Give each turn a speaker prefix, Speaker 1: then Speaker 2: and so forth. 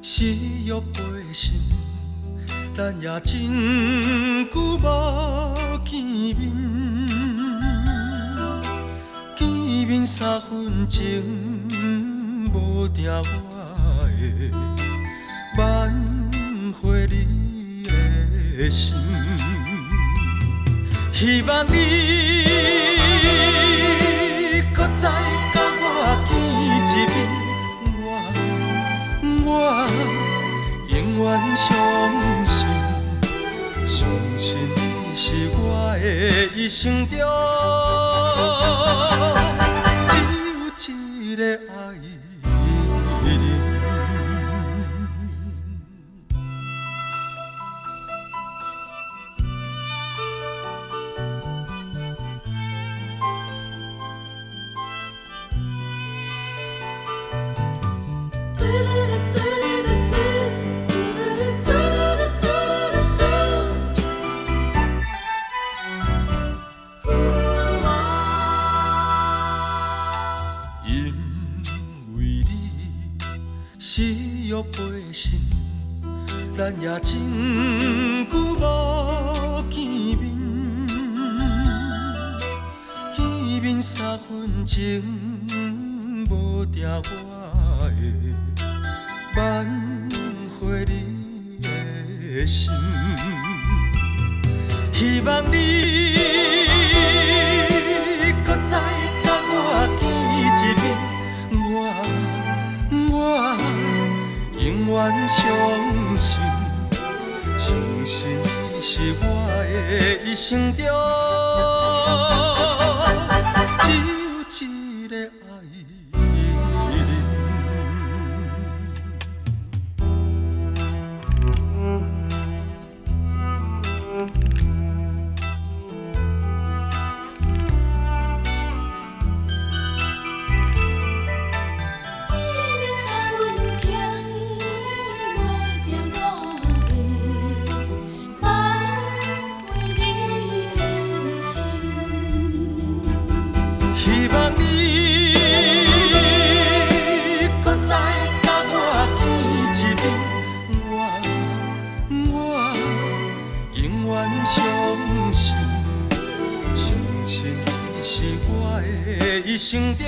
Speaker 1: 是欲背身，咱也真久无见面。见面3分钟，无定我会挽回你的心。希望你搁再甲我见一面。我永远相信，相信你是我的一生中只有一个爱人。是欲背身，咱也真久无见面。见面3分钟，无定我会挽回你的心。希望你搁再甲我见一面。我永远相信，相信你是我的一生中只有一个爱人。希望你搁再甲我见一面，我永远相信，相信你是我的一生中